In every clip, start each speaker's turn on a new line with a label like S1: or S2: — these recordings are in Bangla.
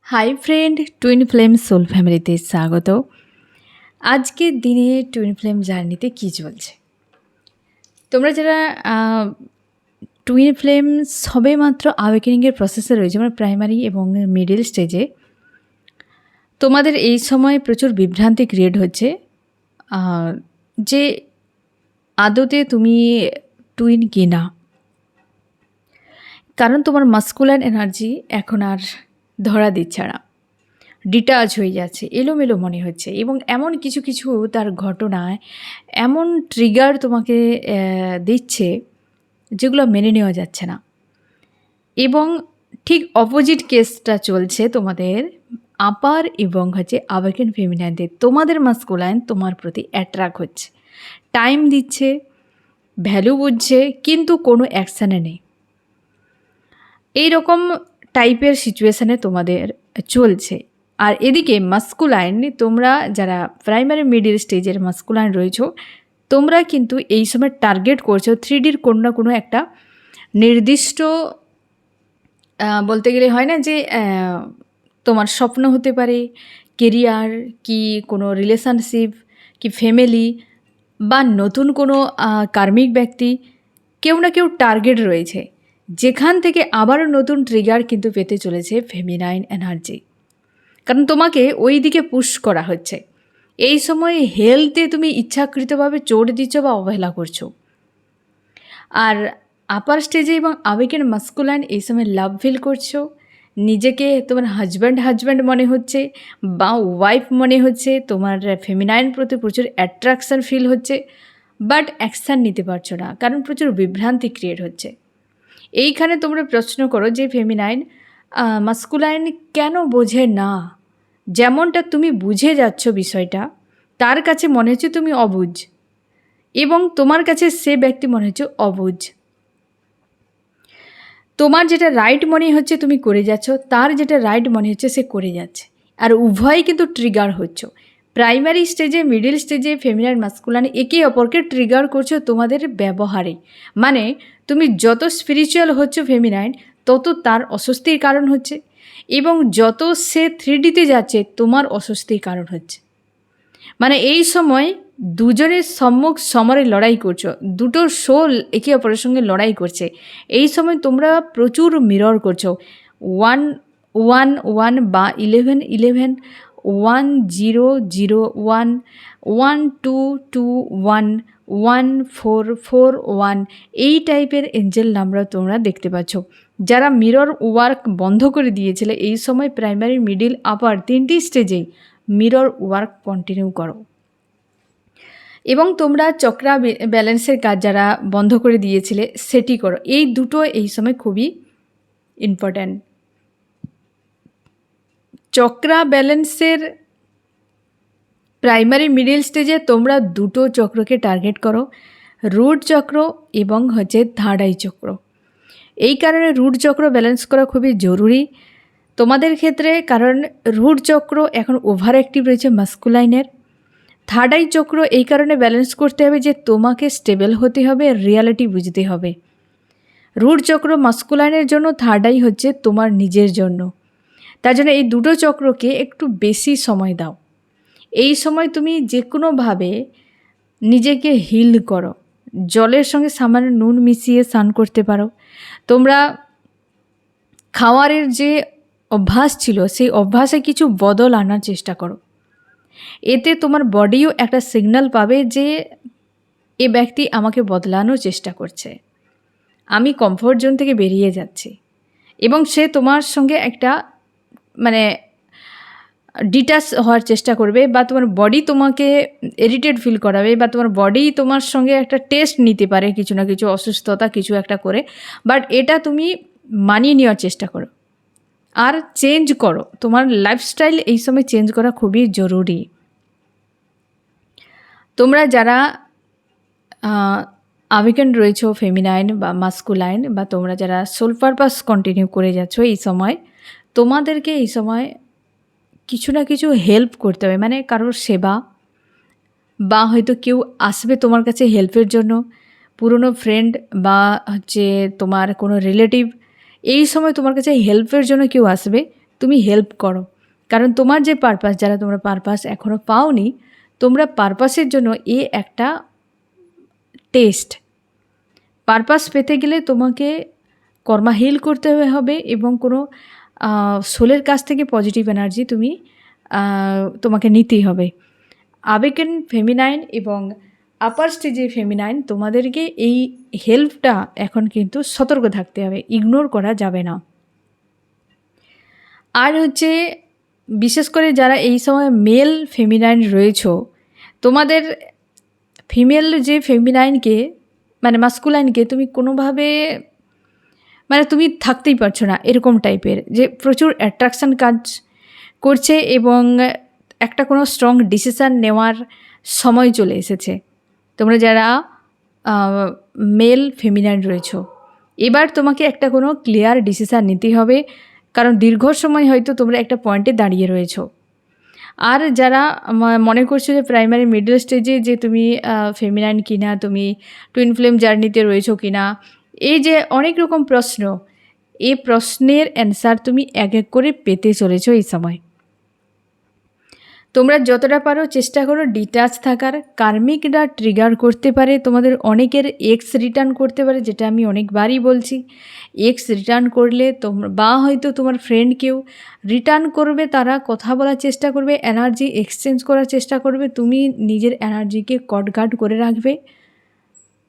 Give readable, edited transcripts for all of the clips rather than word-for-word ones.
S1: High friend, twin flame soul ফ্যামিলিতে স্বাগত। আজকের দিনে টুইন ফ্লেম জার্নিতে কী চলছে? তোমরা যারা টুইন ফ্লেম সবেমাত্র আওয়েকেনিংয়ের প্রসেসে রয়েছে, মানে প্রাইমারি এবং মিডল স্টেজে, তোমাদের এই সময় প্রচুর বিভ্রান্তি ক্রিয়েট হচ্ছে যে আদতে তুমি টুইন কি না। কারণ তোমার মাস্কুলার এনার্জি এখন আর ধরা দিচ্ছে না, ডিটাচ হয়ে যাচ্ছে, এলোমেলো মনে হচ্ছে, এবং এমন কিছু কিছু তার ঘটনায় এমন ট্রিগার তোমাকে দিচ্ছে যেগুলো মেনে নেওয়া যাচ্ছে না। এবং ঠিক অপোজিট কেসটা চলছে তোমাদের আপার এবং আবেকেন ফেমিনাইনদের। তোমাদের মাস্কুলাইন তোমার প্রতি অ্যাট্রাক্ট হচ্ছে, টাইম দিচ্ছে, ভ্যালু বুঝছে, কিন্তু কোনো অ্যাকশানে নেই। এইরকম টাইপের সিচুয়েশানে তোমাদের চলছে। আর এদিকে মাস্কুলাইন, তোমরা যারা প্রাইমারি মিডিল স্টেজের মাস্কুলাইন রয়েছো, তোমরা কিন্তু এই সময় টার্গেট করছো 3Dর কোনো না কোনো একটা নির্দিষ্ট, বলতে গেলে হয় না যে তোমার স্বপ্ন হতে পারে, কেরিয়ার কি কোনো রিলেশনশিপ কি ফ্যামিলি বা নতুন কোনো কার্মিক ব্যক্তি, কেউ না কেউ টার্গেট রয়েছে যেখান থেকে আবারও নতুন ট্রিগার কিন্তু পেতে চলেছে ফেমিনাইন এনার্জি। কারণ তোমাকে ওই দিকে পুশ করা হচ্ছে। এই সময় হেলথে তুমি ইচ্ছাকৃতভাবে চোট দিচ্ছ বা অবহেলা করছো। আর আপার স্টেজে এবং আবেগের মাস্কুলাইন এই সময় লাভ ফিল করছো, নিজেকে তোমার হাজব্যান্ড মনে হচ্ছে বা ওয়াইফ মনে হচ্ছে, তোমার ফেমিনাইন প্রতি প্রচুর অ্যাট্রাকশান ফিল হচ্ছে, বাট অ্যাকশান নিতে পারছো না, কারণ প্রচুর বিভ্রান্তি ক্রিয়েট হচ্ছে। এইখানে তোমরা প্রশ্ন করো যে ফেমিনাইন মাস্কুলাইন কেন বোঝে না? যেমনটা তুমি বুঝে যাচ্ছ বিষয়টা, তার কাছে মনে হচ্ছে তুমি অবুঝ, এবং তোমার কাছে সে ব্যক্তি মনে হচ্ছে অবুঝ। তোমার যেটা রাইট মনে হচ্ছে তুমি করে যাচ্ছ, তার যেটা রাইট মনে হচ্ছে সে করে যাচ্ছে, আর উভয়ই কিন্তু ট্রিগার হচ্ছ। প্রাইমারি স্টেজে, মিডিল স্টেজে ফেমিনাইন মাস্কুলাইন একে অপরকে ট্রিগার করছো তোমাদের ব্যবহারে। মানে তুমি যত স্পিরিচুয়াল হচ্ছ ফেমিনাইন, তত তার অস্বস্তির কারণ হচ্ছে, এবং যত সে 3Dতে যাচ্ছে তোমার অস্বস্তির কারণ হচ্ছে। মানে এই সময় দুজনের সম্মুখ সমরে লড়াই করছো, দুটো সোল একে অপরের সঙ্গে লড়াই করছে। এই সময় তোমরা প্রচুর মিরর করছো, 1-1-1 বা 11-11, 1-0-0-1, 1-2-2-1, 1-4-4-1, এই টাইপের এঞ্জেল নাম্বার তোমরা দেখতে পাচ্ছ। যারা মিরর ওয়ার্ক বন্ধ করে দিয়েছিলে, এই সময় প্রাইমারি, মিডিল, আপার তিনটি স্টেজেই মিরর ওয়ার্ক কন্টিনিউ করো। এবং তোমরা চক্রা ব্যালেন্সের কাজ যারা বন্ধ করে দিয়েছিলে সেটি করো। এই দুটো এই সময় খুবই ইম্পর্ট্যান্ট। চক্রা ব্যালেন্সের প্রাইমারি মিডিল স্টেজে তোমরা দুটো চক্রকে টার্গেট করো, রুট চক্র এবং থার্ড আই চক্র। এই কারণে রুট চক্র ব্যালেন্স করা খুবই জরুরি তোমাদের ক্ষেত্রে, কারণ রুট চক্র এখন ওভার অ্যাক্টিভ রয়েছে মাস্কুলাইনের। থার্ড আই চক্র এই কারণে ব্যালেন্স করতে হবে যে তোমাকে স্টেবল হতে হবে, রিয়ালিটি বুঝতে হবে। রুট চক্র মাস্কুলাইনের জন্য, থার্ড আই হচ্ছে তোমার নিজের জন্য। তার জন্য এই দুটো চক্রকে একটু বেশি সময় দাও। এই সময় তুমি যে কোনোভাবে নিজেকে হিল করো, জলের সঙ্গে সামান্য নুন মিশিয়ে স্নান করতে পারো। তোমরা খাওয়ারের যে অভ্যাস ছিল সেই অভ্যাসে কিছু বদল আনার চেষ্টা করো। এতে তোমার বডিও একটা সিগন্যাল পাবে যে এ ব্যক্তি আমাকে বদলানোর চেষ্টা করছে, আমি কমফোর্ট জোন থেকে বেরিয়ে যাচ্ছি, এবং সে তোমার সঙ্গে একটা মানে ডিটাচ হওয়ার চেষ্টা করবে, বা তোমার বডি তোমাকে ইরিটেট ফিল করাবে, বা তোমার বডি তোমার সঙ্গে একটা টেস্ট নিতে পারে কিছু না কিছু অসুস্থতা কিছু একটা করে। বাট এটা তুমি মানিয়ে নেওয়ার চেষ্টা করো আর চেঞ্জ করো। তোমার লাইফস্টাইল এই সময় চেঞ্জ করা খুবই জরুরি। তোমরা যারা আবেগেন রয়েছো ফেমিনাইন বা মাস্কুলাইন, বা তোমরা যারা সোল পারপাস কন্টিনিউ করে যাচ্ছ, এই সময় তোমাদেরকে এই সময় কিছু না কিছু হেল্প করতে হবে। মানে কারোর সেবা, বা হয়তো কেউ আসবে তোমার কাছে হেল্পের জন্য, পুরনো ফ্রেন্ড বা তোমার কোনো রিলেটিভ এই সময় তোমার কাছে হেল্পের জন্য কেউ আসবে, তুমি হেল্প করো। কারণ তোমার যে পারপাস, যারা তোমরা পারপাস এখনও পাওনি, তোমরা পারপাসের জন্য একটা টেস্ট। পারপাস পেতে গেলে তোমাকে কর্মা হিল করতে হবে এবং কোনো সোলের কাছ থেকে পজিটিভ এনার্জি তোমাকে নিতেই হবে। আবেগেন ফেমিনাইন এবং আপার স্টেজে ফেমিনাইন, তোমাদেরকে এই হেল্পটা এখন কিন্তু সতর্ক থাকতে হবে, ইগনোর করা যাবে না। আর হচ্ছে বিশেষ করে যারা এই সময় মেল ফেমিনাইন রয়েছো, তোমাদের ফিমেল যে ফেমিনাইনকে মানে মাস্কুলাইনকে তুমি কোনোভাবে মানে তুমি থাকতেই পারছো না, এরকম টাইপের যে প্রচুর অ্যাট্রাকশান কাজ করছে এবং একটা কোনো স্ট্রং ডিসিশান নেওয়ার সময় চলে এসেছে। তোমরা যারা মেল ফেমিনাইন রয়েছো, এবার তোমাকে একটা কোনো ক্লিয়ার ডিসিশান নিতে হবে, কারণ দীর্ঘ সময় হয়তো তোমরা একটা পয়েন্টে দাঁড়িয়ে রয়েছো। আর যারা মনে করছো যে প্রাইমারি মিডল স্টেজে যে তুমি ফেমিনাইন কিনা, তুমি টুইন ফ্লেম জার্নিতে রয়েছো কিনা, এই যে অনেক রকম প্রশ্ন, এই প্রশ্নের অ্যান্সার তুমি এক এক করে পেতে চলেছো এই সময়। তোমরা যতটা পারো চেষ্টা করো ডিটাচ থাকার। কার্মিকরা ট্রিগার করতে পারে, তোমাদের অনেকের এক্স রিটার্ন করতে পারে, যেটা আমি অনেকবারই বলছি। এক্স রিটার্ন করলে বা হয়তো তোমার ফ্রেন্ড কেউ রিটার্ন করবে, তারা কথা বলার চেষ্টা করবে, এনার্জি এক্সচেঞ্জ করার চেষ্টা করবে। তুমি নিজের এনার্জিকে কটগার্ড করে রাখবে,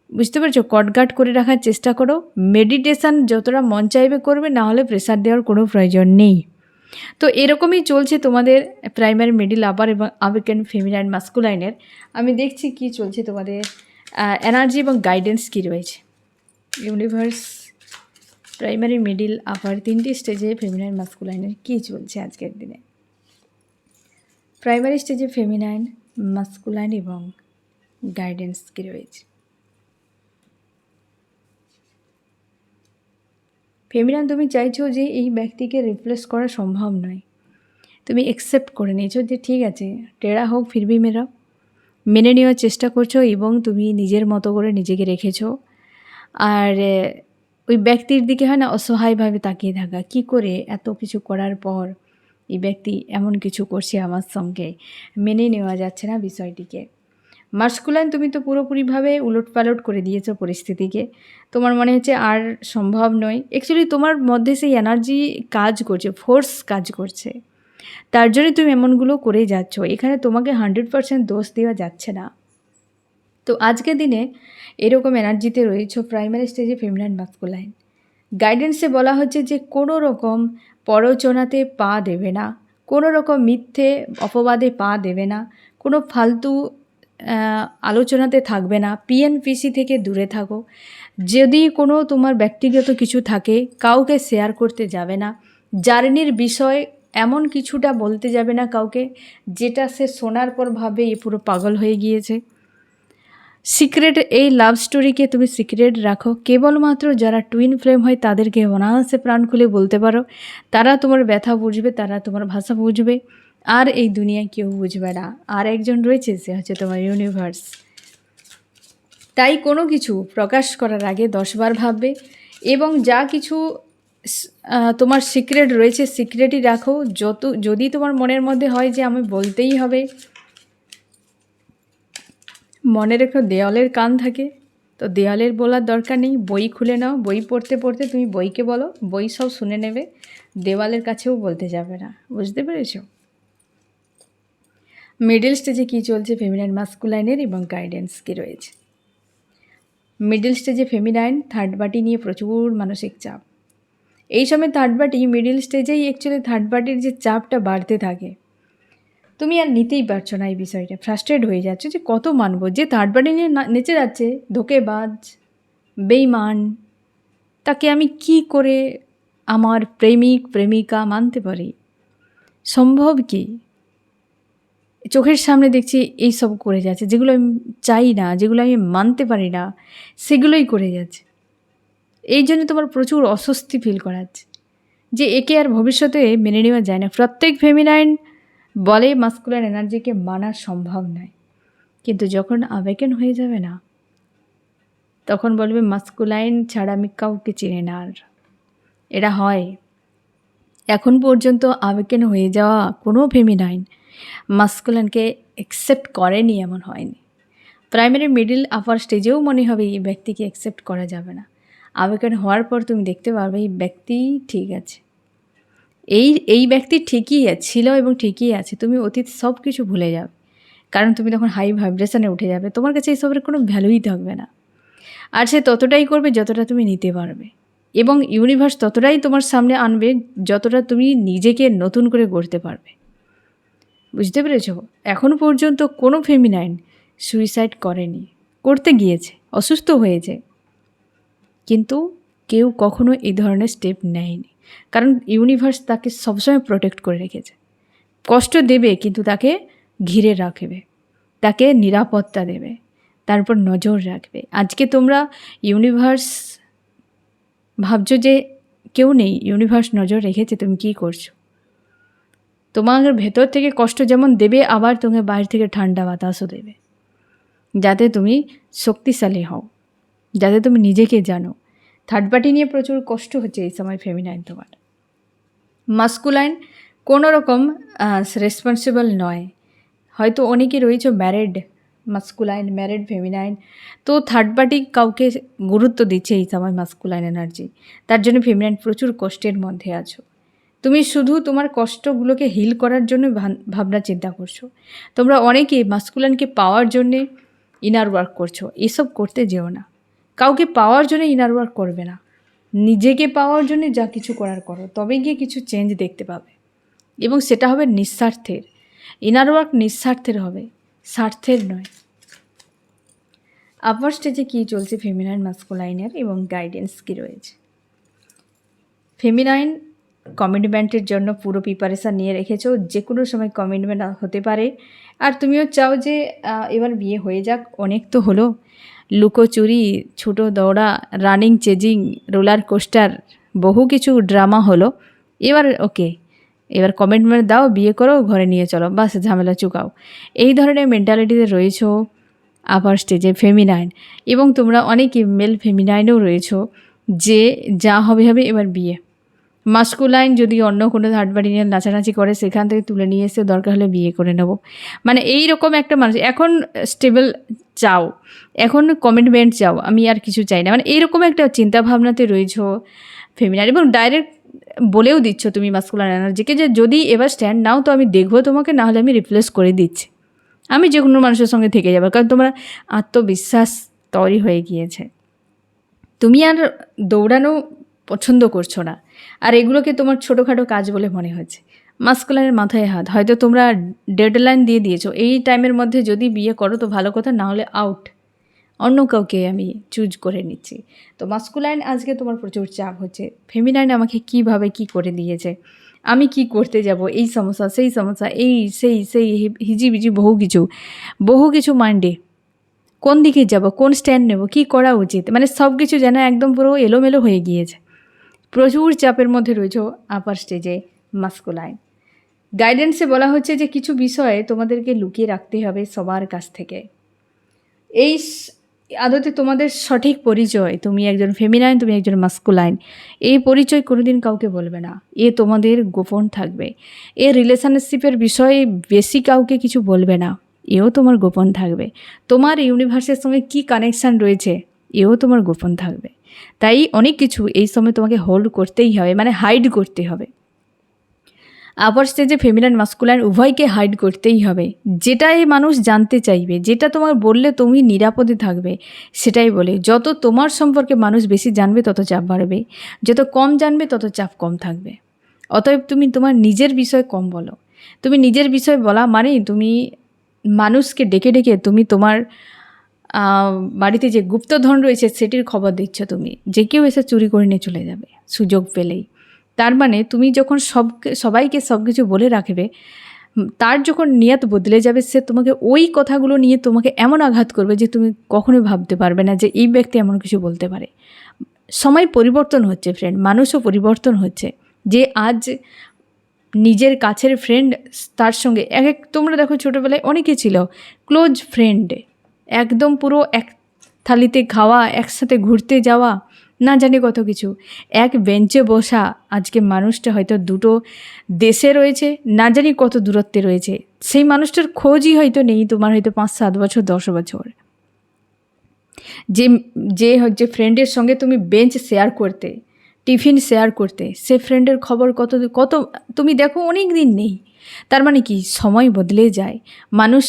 S1: বুঝতে পেরেছো? কটগার্ড করে রাখার চেষ্টা করো। মেডিটেশান যতটা মন চাইবে করবে, না হলে প্রেশার দেওয়ার কোনো প্রয়োজন নেই। তো এরকমই চলছে তোমাদের প্রাইমারি, মিডিল, আপার এবং আবেগেন ফেমিনাইন মাস্কুলাইনের। আমি দেখছি কি চলছে তোমাদের এনার্জি এবং গাইডেন্স কী রয়েছে। ইউনিভার্স, প্রাইমারি, মিডিল, আপার তিনটি স্টেজে ফেমিনাইন মাস্কুলাইনের কী চলছে আজকের দিনে। প্রাইমারি স্টেজে ফেমিনাইন, মাস্কুলাইন এবং গাইডেন্স কী রয়েছে। ফেমিনাইন, তুমি চাইছো যে এই ব্যক্তিকে রিপ্লেস করা সম্ভব নয়, তুমি অ্যাকসেপ্ট করে নিয়েছো যে ঠিক আছে, টেরা হোক ফিরবি মেরা, মেনে নেওয়ার চেষ্টা করছো এবং তুমি নিজের মতো করে নিজেকে রেখেছো। আর ওই ব্যক্তির দিকে হয় না অসহায়ভাবে তাকিয়ে থাকা, কি করে এত কিছু করার পর এই ব্যক্তি এমন কিছু করছে আমার সঙ্গে, মেনে নেওয়া যাচ্ছে না বিষয়টিকে। মাস্কুলাইন, তুমি তো পুরোপুরিভাবে উলটপালট করে দিয়েছো পরিস্থিতিকে। তোমার মনে হচ্ছে আর সম্ভব নয়। অ্যাকচুয়ালি তোমার মধ্যে সেই এনার্জি কাজ করছে, ফোর্স কাজ করছে, তার জন্যই তুমি এমনগুলো করে যাচ্ছ। এখানে তোমাকে 100% দোষ দেওয়া যাচ্ছে না। তো আজকের দিনে এরকম এনার্জিতে রয়েছো প্রাইমারি স্টেজে ফেমিনাইন মাস্কুলাইন। গাইডেন্সে বলা হচ্ছে যে কোনো রকম প্ররোচনাতে পা দেবে না, কোনো রকম মিথ্যে অপবাদে পা দেবে না, কোনো ফালতু আলোচনাতে থাকবে না, পিএনপিসি থেকে দূরে থাকো। যদি কোনো তোমার ব্যক্তিগত কিছু থাকে কাউকে শেয়ার করতে যাবে না। জার্নির বিষয় এমন কিছুটা বলতে যাবে না কাউকে যেটা সে শোনার পর ভাবে এ পুরো পাগল হয়ে গিয়েছে। সিক্রেট, এই লাভ স্টোরিকে তুমি সিক্রেট রাখো। কেবলমাত্র যারা টুইন ফ্লেম হয় তাদেরকে অনায়াসে প্রাণ খুলে বলতে পারো, তারা তোমার ব্যথা বুঝবে, তারা তোমার ভাষা বুঝবে, আর এই দুনিয়ায় কেউ বুঝবে না। আর একজন রয়েছে, সে হচ্ছে তোমার ইউনিভার্স। তাই কোনো কিছু প্রকাশ করার আগে 10 বার ভাববে এবং যা কিছু তোমার সিক্রেট রয়েছে সিক্রেটই রাখো। যদি তোমার মনের মধ্যে হয় যে আমি বলতেই হবে, মনে রেখো দেওয়ালের কান থাকে, তো দেওয়ালের বলার দরকার নেই। বই খুলে নাও, বই পড়তে পড়তে তুমি বইকে বলো, বই সব শুনে নেবে, দেওয়ালের কাছেও বলতে যাবে না। বুঝতে পেরেছো? মিডল স্টেজে কী চলছে ফেমিনাইন মাস্কুলাইনের এবং গাইডেন্স কী রয়েছে। মিডল স্টেজে ফেমিনাইন থার্ড পার্টি নিয়ে প্রচুর মানসিক চাপ। এই সময় থার্ড পার্টি, মিডল স্টেজেই অ্যাকচুয়ালি থার্ড পার্টির যে চাপটা বাড়তে থাকে, তুমি আর নিতেই পারছো না এই বিষয়টা, ফ্রাস্ট্রেট হয়ে যাচ্ছে যে কত মানব, যে থার্ড পার্টি নিয়ে নেচে যাচ্ছে, ধোঁকেবাজ, বেইমান, তাকে আমি কি করে আমার প্রেমিক প্রেমিকা মানতে পারি? সম্ভব কি? চোখের সামনে দেখছি এই সব করে যাচ্ছে, যেগুলো আমি চাই না, যেগুলো আমি মানতে পারি না, সেগুলোই করে যাচ্ছে। এই জন্য তোমার প্রচুর অস্বস্তি ফিল করাচ্ছে যে একে আর ভবিষ্যতে মেনে নেওয়া যায় না। প্রত্যেক ফেমিনাইন বলে মাস্কুলার এনার্জিকে মানা সম্ভব নয়, কিন্তু যখন আবেগেন হয়ে যাবে না, তখন বলবে মাস্কুলাইন ছাড়া আমি কাউকে চিনি না। আর এটা হয়, এখন পর্যন্ত আবেগেন হয়ে যাওয়া কোনো ফেমিনাইন মাস্কুলাইনকে অ্যাকসেপ্ট করেনি এমন হয়নি। প্রাইমারি, মিডল, আপার স্টেজেও মনে হবে এই ব্যক্তিকে অ্যাকসেপ্ট করা যাবে না। আবেগেন হওয়ার পর তুমি দেখতে পারবে এই ব্যক্তি ঠিক আছে, এই ব্যক্তি ঠিকই ছিল এবং ঠিকই আছে। তুমি অতীত সব কিছু ভুলে যাবে, কারণ তুমি তখন হাই ভাইব্রেশনে উঠে যাবে। তোমার কাছে এইসবের কোনো ভ্যালুই থাকবে না। আর সে ততটাই করবে যতটা তুমি নিতে পারবে, এবং ইউনিভার্স ততটাই তোমার সামনে আনবে যতটা তুমি নিজেকে নতুন করে গড়তে পারবে। বুঝতে পেরেছ? এখন পর্যন্ত কোনো ফেমিনাইন সুইসাইড করেনি, করতে গিয়েছে, অসুস্থ হয়েছে, কিন্তু কেউ কখনো এই ধরনের স্টেপ নেয়নি, কারণ ইউনিভার্স তাকে সবসময় প্রোটেক্ট করে রেখেছে। কষ্ট দেবে কিন্তু তাকে ঘিরে রাখবে, তাকে নিরাপত্তা দেবে, তার উপর নজর রাখবে। আজকে তোমরা ইউনিভার্স ভাবছো যে কেউ নেই, ইউনিভার্স নজর রেখেছে, তুমি কী করছো? তোমার ভেতর থেকে কষ্ট যেমন দেবে, আবার তোমাকে বাইরে থেকে ঠান্ডা বাতাসও দেবে, যাতে তুমি শক্তিশালী হও, যাতে তুমি নিজেকে জানো। থার্ড পার্টি নিয়ে প্রচুর কষ্ট হচ্ছে এই সময় ফেমিনাইন তোমার। মাস্কুলাইন কোনো রকম রেসপন্সিবল নয়। হয়তো অনেকে রয়েছে ম্যারিড মাস্কুলাইন, ম্যারিড ফেমিনাইন, তো থার্ড পার্টি কাউকে গুরুত্ব দিচ্ছে এই সময় মাস্কুলাইন এনার্জি। তার জন্য ফেমিনাইন প্রচুর কষ্টের মধ্যে আছো। তুমি শুধু তোমার কষ্টগুলোকে হিল করার জন্য ভাবনা চিন্তা করছো। তোমরা অনেকেই মাস্কুলাইনকে পাওয়ার জন্যে ইনার ওয়ার্ক করছো। এসব করতে যেও না। কাউকে পাওয়ার জন্য ইনার ওয়ার্ক করবে না, নিজেকে পাওয়ার জন্য যা কিছু করার করো, তবে গিয়ে কিছু চেঞ্জ দেখতে পাবে, এবং সেটা হবে নিঃস্বার্থের। ইনার ওয়ার্ক নিঃস্বার্থের হবে, স্বার্থের নয়। আপার স্টেজে কী চলছে ফেমিনাইন মাস্কুলাইনের, এবং গাইডেন্স কী রয়েছে? ফেমিনাইন কমিটমেন্টের জন্য পুরো প্রিপারেশান নিয়ে রেখেছো, যে কোনো সময় কমিটমেন্ট হতে পারে। আর তুমিও চাও যে এবার বিয়ে হয়ে যাক, অনেক তো হলো, লুকোচুরি, ছোটো দৌড়া, রানিং, চেজিং, রোলার কোস্টার, বহু কিছু ড্রামা হলো। এবার ওকে, এবার কমিটমেন্ট দাও, বিয়ে করো, ঘরে নিয়ে চলো, বাস ঝামেলা চুকাও। এই ধরনের মেন্টালিটিতে রয়েছো আপার স্টেজে ফেমিনাইন। এবং তোমরা অনেকে মেল ফেমিনাইনও রয়েছো, যে যা হবে হবে, এবার বিয়ে। মাস্কুলাইন যদি অন্য কোনো থার্ড পার্টি নিয়ে নাচানাচি করে, সেখান থেকে তুলে নিয়ে এসে দরকার হলে বিয়ে করে নেব, মানে এই রকম একটা মানুষ। এখন স্টেবল চাও, এখন কমিটমেন্ট চাও, আমি আর কিছু চাই না, মানে এইরকম একটা চিন্তাভাবনাতে রয়েছো ফেমিনাইন। এবং ডাইরেক্ট বলেও দিচ্ছ তুমি মাস্কুলাইন এনার্জিকে যে যদি এবার স্ট্যান্ড নাও তো আমি দেখবো তোমাকে, না হলে আমি রিপ্লেস করে দিচ্ছি, আমি যে কোনো মানুষের সঙ্গে থেকে যাবো। কারণ তোমার আত্মবিশ্বাস তৈরি হয়ে গিয়েছে, তুমি আর দৌড়ানো পছন্দ করছো না, আর এগুলোকে তোমার ছোটোখাটো কাজ বলে মনে হচ্ছে। মাস্কুলাইনের মাথায় হাত, হয়তো তোমরা ডেডলাইন দিয়ে দিয়েছো, এই টাইমের মধ্যে যদি বিয়ে করো তো ভালো কথা, না হলে আউট, অন্য কাউকে আমি চুজ করে নিচ্ছি। তো মাস্কুলাইন আজকে তোমার প্রচুর চাপ হচ্ছে, ফেমিনাইন আমাকে কীভাবে কী করে দিয়েছে, আমি কি করতে যাব, এই সমস্যা সেই সমস্যা, এই সেই হিজিবিজি, বহু কিছু মাইন্ডে, কোন দিকে যাব, কোন স্ট্যান্ড নেব, কী করা উচিত, মানে সব কিছু যেন একদম পুরো এলোমেলো হয়ে গিয়েছে। প্রচুর চাপের মধ্যে রয়েছে আপার স্টেজে মাস্কুলাইন। গাইডেন্সে বলা হচ্ছে যে কিছু বিষয়ে তোমাদেরকে লুকিয়ে রাখতে হবে সবার কাছ থেকে। এই আদতে তোমাদের সঠিক পরিচয়, তুমি একজন ফেমিনাইন, তুমি একজন মাস্কুলাইন, এই পরিচয় কোনোদিন কাউকে বলবে না, এ তোমাদের গোপন থাকবে। এ রিলেশনশিপের বিষয়ে বেশি কাউকে কিছু বলবে না, এও তোমার গোপন থাকবে। তোমার ইউনিভার্সের সঙ্গে কী কানেকশান রয়েছে, এও তোমার গোপন থাকবে। তাই অনেক কিছু এই সময় তোমাকে হোল্ড করতেই হবে, মানে হাইড করতে হবে। আপার স্টেজে ফেমিনাইন মাস্কুলাইন উভয়কে হাইড করতেই হবে। যেটাই মানুষ জানতে চাইবে, যেটা তোমার বললে তুমি নিরাপদে থাকবে, সেটাই বলে। যত তোমার সম্পর্কে মানুষ বেশি জানবে তত চাপ বাড়বে, যত কম জানবে তত চাপ কম থাকবে। অতএব তুমি তোমার নিজের বিষয় কম বলো। তুমি নিজের বিষয় বলা মানে তুমি মানুষকে ডেকে ডেকে তুমি তোমার বাড়িতে যে গুপ্তধন রয়েছে সেটির খবর দিচ্ছ, তুমি যে কেউ এসে চুরি করে নিয়ে চলে যাবে সুযোগ পেলেই। তার মানে তুমি যখন সবাইকে সব কিছু বলে রাখবে, তার যখন নিয়ত বদলে যাবে, সে তোমাকে ওই কথাগুলো নিয়ে তোমাকে এমন আঘাত করবে যে তুমি কখনোই ভাবতে পারবে না যে এই ব্যক্তি এমন কিছু বলতে পারে। সময় পরিবর্তন হচ্ছে ফ্রেন্ড, মানুষও পরিবর্তন হচ্ছে। যে আজ নিজের কাছের ফ্রেন্ড, তার সঙ্গে তোমরা দেখো ছোটোবেলায় অনেকে ছিল ক্লোজ ফ্রেন্ড, একদম পুরো এক থালিতে খাওয়া, একসাথে ঘুরতে যাওয়া, না জানি কত কিছু। এক বেঞ্চে বসা আজকে মানুষটা হয়তো দুটো দেশে রয়েছে, না জানি কত দূরত্বে রয়েছে। সেই মানুষটার খোঁজই হয়তো নেই তোমার, হয়তো 5-7 বছর 10 বছর। যে যে হচ্ছে ফ্রেন্ডের সঙ্গে তুমি বেঞ্চ শেয়ার করতে, টিফিন শেয়ার করতে, সে ফ্রেন্ডের খবর কত কত তুমি দেখো অনেক দিন নেই। তার মানে কি, সময় বদলে যায়, মানুষ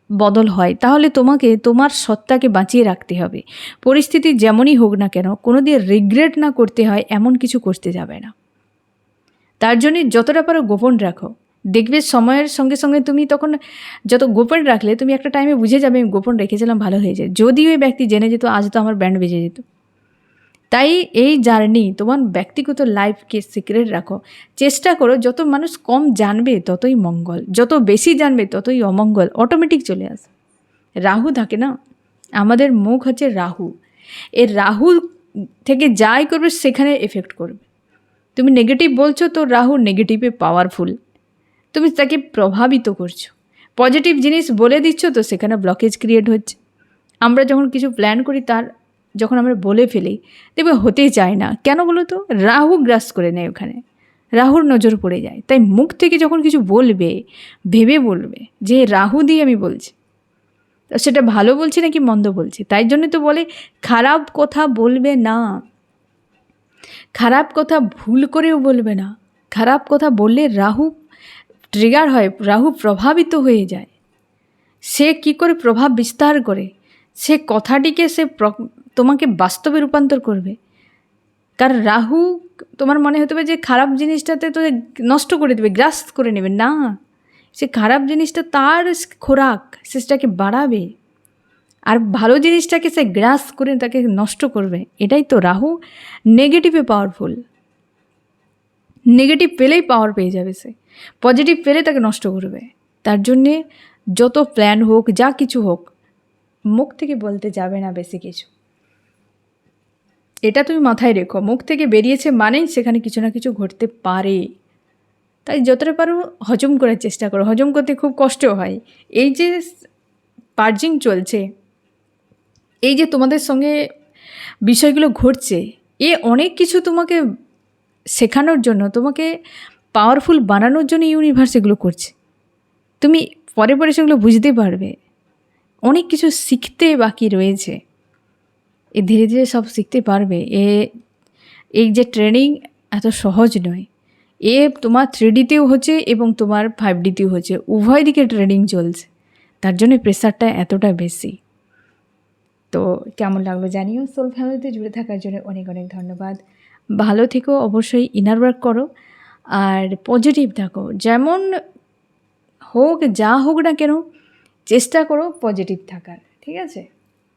S1: বদল হয়। তাহলে তোমাকে তোমার সত্তাকে বাঁচিয়ে রাখতে হবে। পরিস্থিতি যেমনই হোক না কেন, কোনো দিয়ে রিগ্রেট না করতে হয় এমন কিছু করতে যাবে না। তার জন্যে যতটা পারো গোপন রাখো। দেখবে সময়ের সঙ্গে সঙ্গে তুমি তখন যত গোপন রাখলে, তুমি একটা টাইমে বুঝে যাবে আমি গোপন রেখেছিলাম, ভালো হয়ে যায়। যদি ওই ব্যক্তি জেনে যেত, আজ তো আমার ব্যান্ড বেজে যেত। তাই এই জার্নি, তোমার ব্যক্তিগত লাইফকে সিক্রেট রাখো। চেষ্টা করো যত মানুষ কম জানবে ততই মঙ্গল, যত বেশি জানবে ততই অমঙ্গল অটোমেটিক চলে আসে। রাহু থাকে না, আমাদের মুখ হচ্ছে রাহু। এর রাহু থেকে যাই করবে সেখানে এফেক্ট করবে। তুমি নেগেটিভ বলছো তো রাহু নেগেটিভে পাওয়ারফুল, তুমি তাকে প্রভাবিত করছো। পজিটিভ জিনিস বলে দিচ্ছ তো সেখানে ব্লকেজ ক্রিয়েট হচ্ছে। আমরা যখন কিছু প্ল্যান করি, তার যখন আমরা বলে ফেলি, দেখবে হতেই চায় না। কেন বলো তো? রাহু গ্রাস করে নেয় ওখানে, রাহুর নজর পড়ে যায়। তাই মুখ থেকে যখন কিছু বলবে, ভেবে বলবে যে রাহু দিয়ে আমি বলছি, সেটা ভালো বলছি নাকি মন্দ বলছি। তাই জন্য তো বলে খারাপ কথা বলবে না, খারাপ কথা ভুল করেও বলবে না। খারাপ কথা বললে রাহু ট্রিগার হয়, রাহু প্রভাবিত হয়ে যায়। সে কি করে প্রভাব বিস্তার করে, সে কথাটিকে সে তোমাকে বাস্তবে রূপান্তর করবে। কারণ রাহু তোমার মনে হতে পারে যে খারাপ জিনিসটাতে তো নষ্ট করে দেবে, গ্রাস করে নেবে। না, সে খারাপ জিনিসটা তার খোরাক, সেটাকে বাড়াবে। আর ভালো জিনিসটাকে সে গ্রাস করে তাকে নষ্ট করবে। এটাই তো রাহু নেগেটিভে পাওয়ারফুল। নেগেটিভ পেলেই পাওয়ার পেয়ে যাবে সে, পজিটিভ পেলে তাকে নষ্ট করবে। তার জন্যে যত প্ল্যান হোক, যা কিছু হোক, মুখ থেকে বলতে যাবে না বেশি কিছু। এটা তুমি মাথায় রেখো। মুখ থেকে বেরিয়েছে মানেই সেখানে কিছু না কিছু ঘটতে পারে। তাই যতটা পারো হজম করার চেষ্টা করো। হজম করতে খুব কষ্ট হয়। এই যে পার্জিং চলছে, এই যে তোমাদের সঙ্গে বিষয়গুলো ঘটছে, এ অনেক কিছু তোমাকে শেখানোর জন্য, তোমাকে পাওয়ারফুল বানানোর জন্য ইউনিভার্স এগুলো করছে। তুমি পরে পরে সেগুলো বুঝতে পারবে। অনেক কিছু শিখতে বাকি রয়েছে, এ ধীরে ধীরে সব শিখতে পারবে। এই যে ট্রেনিং এত সহজ নয়। এ তোমার 3Dতেও হচ্ছে এবং তোমার 5Dতেও হচ্ছে, উভয় দিকে ট্রেনিং চলছে। তার জন্য প্রেশারটা এতটা বেশি। তো কেমন লাগলো জানিও। সোল ফ্যামিলিতে জুড়ে থাকার জন্য অনেক অনেক ধন্যবাদ। ভালো থেকো, অবশ্যই ইনার ওয়ার্ক করো আর পজিটিভ থাকো। যেমন হোক, যা হোক না কেন, চেষ্টা করো পজিটিভ থাকার, ঠিক আছে?